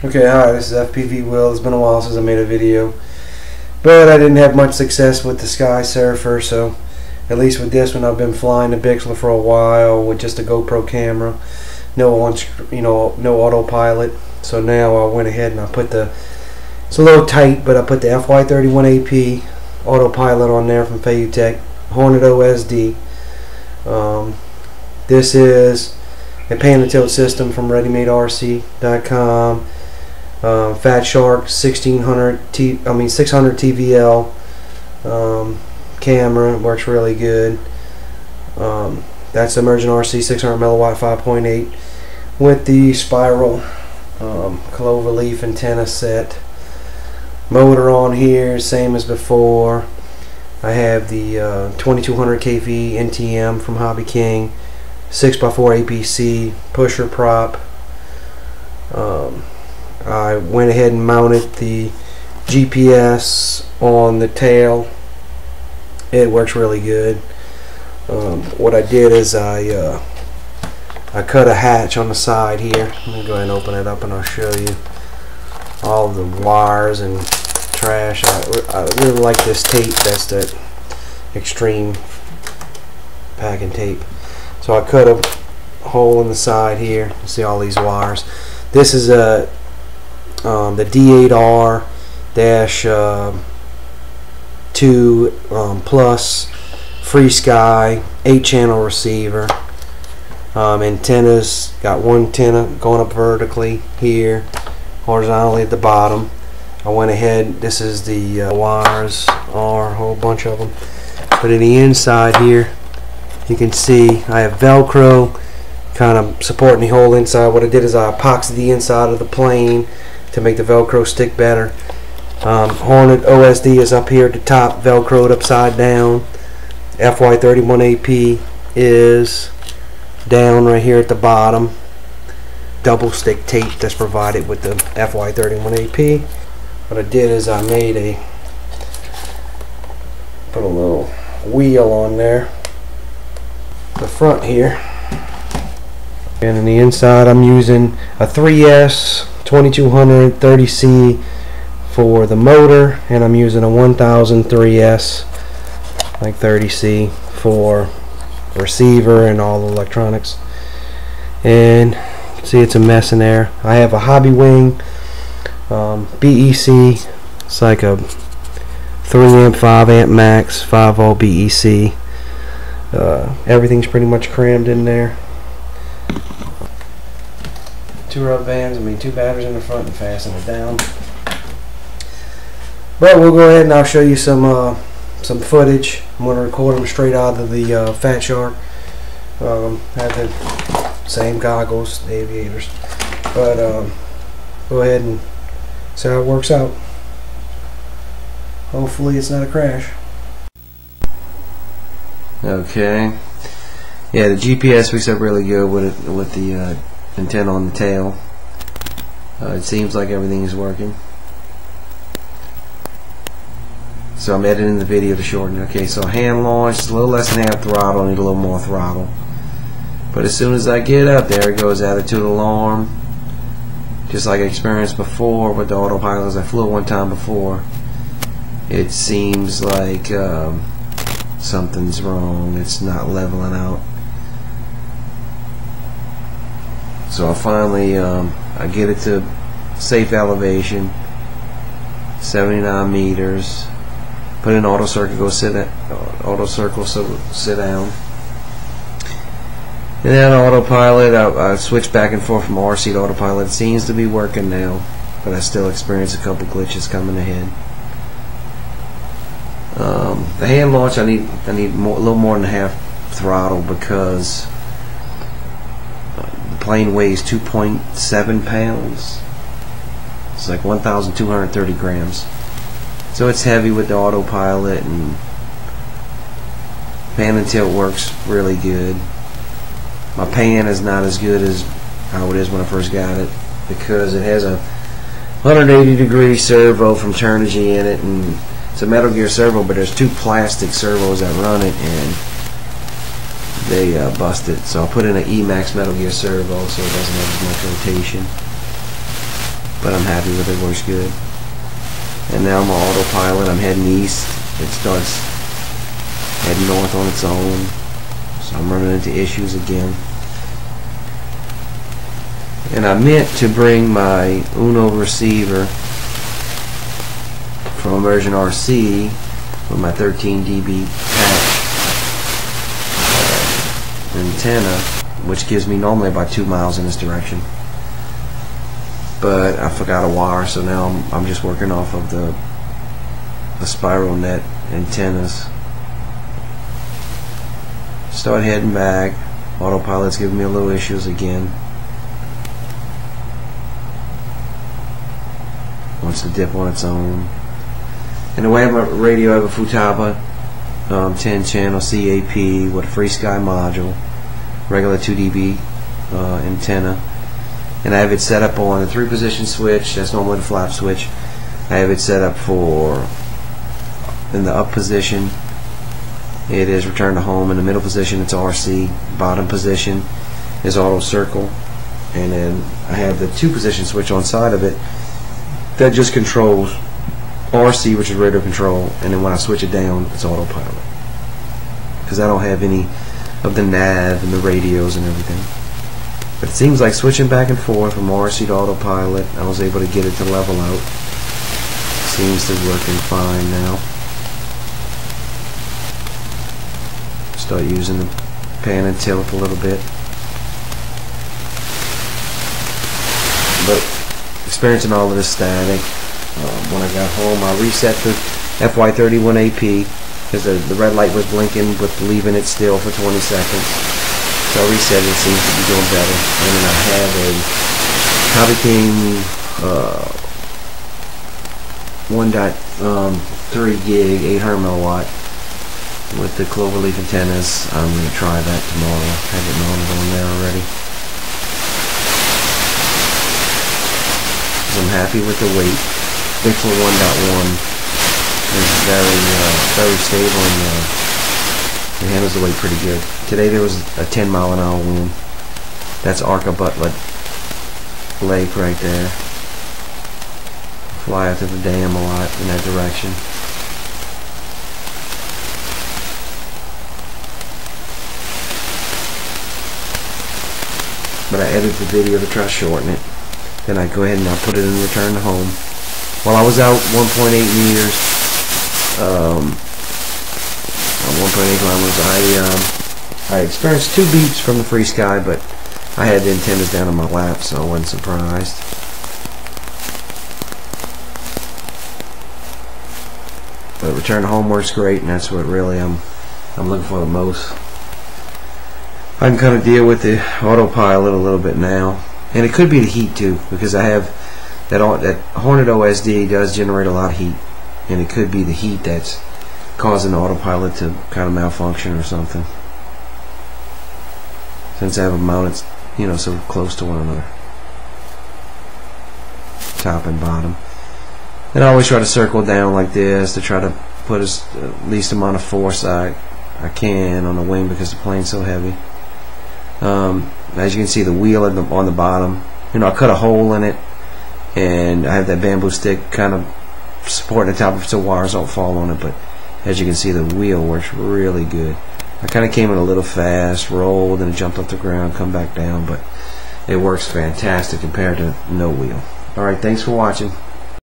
Okay, hi, this is FPV Will. It's been a while since I made a video, but I didn't have much success with the Sky Surfer, so at least with this one I've been flying the Bixler for a while with just a GoPro camera, no autopilot. So now I went ahead and I put it's a little tight, but I put the FY-31AP autopilot on there from Tech, Hornet OSD. This is a pan and tilt system from ReadyMadeRC.com. Fat Shark 600 TVL camera, works really good. That's ImmersionRC 600 milliwatt 5.8 with the spiral clover leaf antenna set. Motor on here, same as before. I have the 2200 kV NTM from Hobby King, 6x4 APC pusher prop. I went ahead and mounted the GPS on the tail. It works really good. What I did is I cut a hatch on the side here. Let me go ahead and open it up and I'll show you all of the wires and trash. I really like this tape. That's that extreme packing tape. So I cut a hole in the side here. You see all these wires. This is the D8R-2 plus free sky 8-channel receiver. Antennas, got one antenna going up vertically here, horizontally at the bottom. I went ahead, this is the wires, are a whole bunch of them. But in the inside here, you can see I have Velcro kind of supporting the whole inside. What I did is I epoxied the inside of the plane to make the Velcro stick better. Hornet OSD is up here at the top, Velcroed upside down. FY-31AP is down right here at the bottom. Double stick tape that's provided with the FY-31AP. What I did is I put a little wheel on there, the front here, and in the inside I'm using a 3S 2200 30C for the motor, and I'm using a 1000 3S like 30C for receiver and all the electronics. And see, it's a mess in there. I have a Hobby Wing BEC. It's like a 3 amp 5 amp max 5V BEC. Everything's pretty much crammed in there. Two rubber bands, two batteries in the front and fasten it down. But we'll go ahead and I'll show you some footage. I'm going to record them straight out of the Fat Shark. Have the same goggles, the aviators. But go ahead and see how it works out. Hopefully it's not a crash. Okay. Yeah, the GPS picks up really good with the antenna on the tail. It seems like everything is working. So I'm editing the video to shorten it. Okay, so hand launch, it's a little less than half throttle, need a little more throttle. But as soon as I get up, there it goes, attitude alarm. Just like I experienced before with the autopilot, as I flew one time before. It seems like something's wrong. It's not leveling out. So I finally I get it to safe elevation, 79 meters. Put in auto circle, sit down. And then autopilot, I switch back and forth from RC to autopilot. It seems to be working now, but I still experience a couple glitches coming ahead. The hand launch, I need a little more than half throttle because the plane weighs 2.7 pounds. It's like 1,230 grams. So it's heavy with the autopilot, and pan and tilt works really good. My pan is not as good as how it is when I first got it because it has a 180-degree servo from Turnigy in it, and it's a Metal Gear servo, but there's two plastic servos that run it, and they busted. So I'll put in an Emax Metal Gear servo so it doesn't have as much rotation. but I'm happy with it. Works good. And now my autopilot, I'm heading east. It starts heading north on its own, so I'm running into issues again. And I meant to bring my Uno receiver from ImmersionRC with my 13 dB patch antenna, which gives me normally about 2 miles in this direction. But I forgot a wire, so now I'm just working off of the spiral net antennas. Start heading back. Autopilot's giving me a little issues again. Wants to dip on its own. And the way I have my radio, I have a Futaba 10 channel CAP with a free sky module, regular 2 dB antenna. And I have it set up on a 3-position switch. That's normally the flap switch. I have it set up for, in the up position it is return to home, in the middle position it's RC, bottom position is auto circle, and then I have the 2-position switch on side of it that just controls RC, which is radio control, and then when I switch it down it's autopilot, because I don't have any of the nav and the radios and everything. But it seems like switching back and forth from RC to autopilot, I was able to get it to level out. Seems to be working fine now. Start using the pan and tilt a little bit. But experiencing all of this static. When I got home, I reset the FY-31AP because the red light was blinking with leaving it still for 20 seconds. So I reset it, seems to be doing better. And then I have a Hobby King 1.3 gig 800 milliwatt with the cloverleaf antennas. I'm going to try that tomorrow. I have it mounted on there already. I'm happy with the weight. Bixler 1.1 is very stable, and it handles the weight pretty good. Today there was a 10-mile-an-hour wind. That's Arca Butler Lake right there. Fly out to the dam a lot in that direction. But I edited the video to try to shorten it. Then I go ahead and I put it in return to home. While I was out 1.8 meters, 1.8 kilometers, I experienced 2 beeps from the free sky, but I had the antennas down on my lap, so I wasn't surprised. But return to home works great, and that's what really I'm looking for the most. I can kind of deal with the autopilot a little bit now, and it could be the heat too, because I have that Hornet OSD does generate a lot of heat, and it could be the heat that's causing the autopilot to kind of malfunction or something, since I have them mounted, you know, so close to one another, top and bottom. And I always try to circle down like this to try to put as least amount of force I can on the wing, because the plane's so heavy. As you can see, the wheel on the bottom, you know, I cut a hole in it, and I have that bamboo stick kind of supporting the top of it so wires don't fall on it. But as you can see, the wheel works really good. I kind of came in a little fast, rolled, and it jumped off the ground, come back down, but it works fantastic compared to no wheel. Alright, thanks for watching.